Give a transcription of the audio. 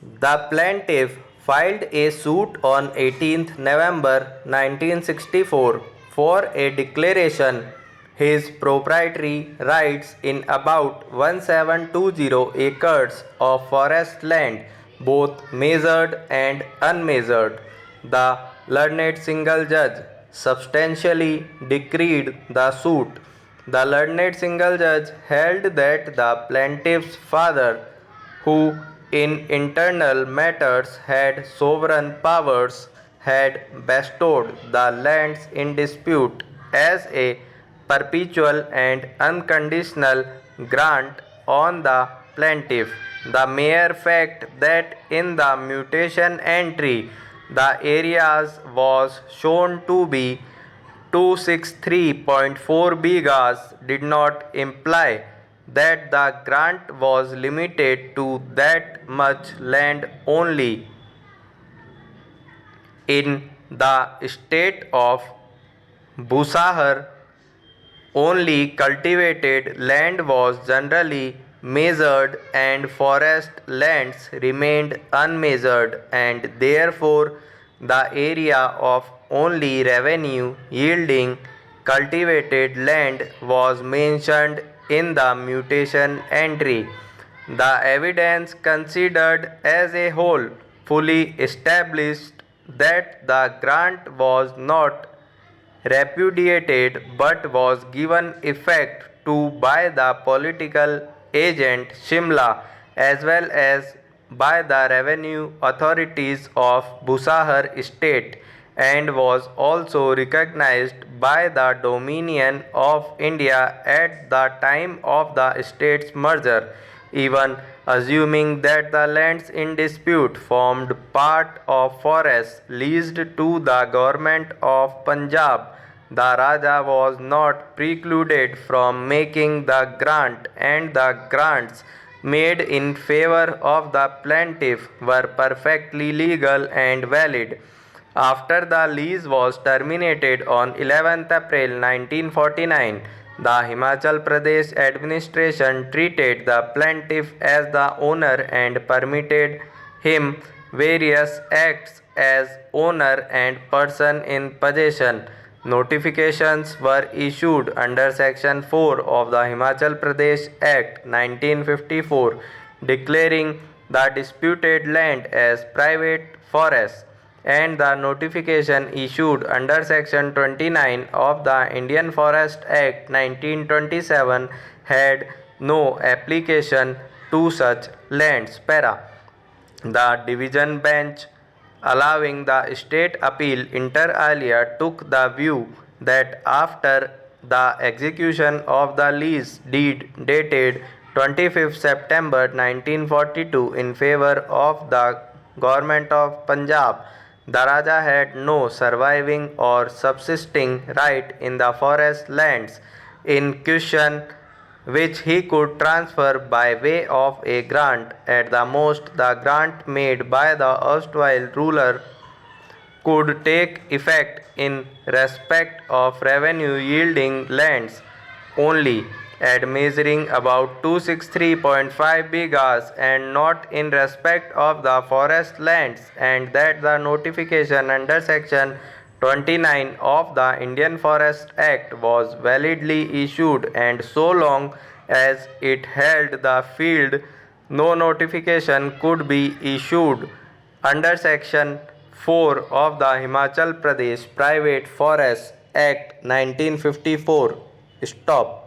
The plaintiff filed a suit on 18th November 1964 for a declaration his proprietary rights in about 1720 acres of forest land, both measured and unmeasured. The learned single judge substantially decreed the suit. The learned single judge held that the plaintiff's father, who in internal matters had sovereign powers, had bestowed the lands in dispute as a perpetual and unconditional grant on the plaintiff. The mere fact that in the mutation entry the areas was shown to be 263.4 bigas did not imply that the grant was limited to that much land only. In the state of Busahar, only cultivated land was generally measured and forest lands remained unmeasured, and therefore the area of only revenue yielding cultivated land was mentioned in the mutation entry. The evidence considered as a whole fully established that the grant was not repudiated but was given effect to by the political agent Shimla as well as by the revenue authorities of Busahar state, and was also recognized by the Dominion of India at the time of the state's merger. Even assuming that the lands in dispute formed part of forests leased to the government of Punjab, the Raja was not precluded from making the grant, and the grants made in favor of the plaintiff were perfectly legal and valid. After the lease was terminated on 11th April 1949, the Himachal Pradesh administration treated the plaintiff as the owner and permitted him various acts as owner and person in possession. Notifications were issued under Section 4 of the Himachal Pradesh Act 1954 declaring the disputed land as private forest, and the notification issued under Section 29 of the Indian Forest Act 1927 had no application to such lands. Para. The division bench allowing the state appeal inter alia took the view that after the execution of the lease deed dated 25th September 1942 in favor of the government of Punjab, the Raja had no surviving or subsisting right in the forest lands in question, which he could transfer by way of a grant. At the most, the grant made by the erstwhile ruler could take effect in respect of revenue yielding lands only, at measuring about 263.5 bigas, and not in respect of the forest lands, and that the notification under Section 29 of the Indian Forest Act was validly issued, and so long as it held the field, no notification could be issued under Section 4 of the Himachal Pradesh Private Forest Act 1954. Stop.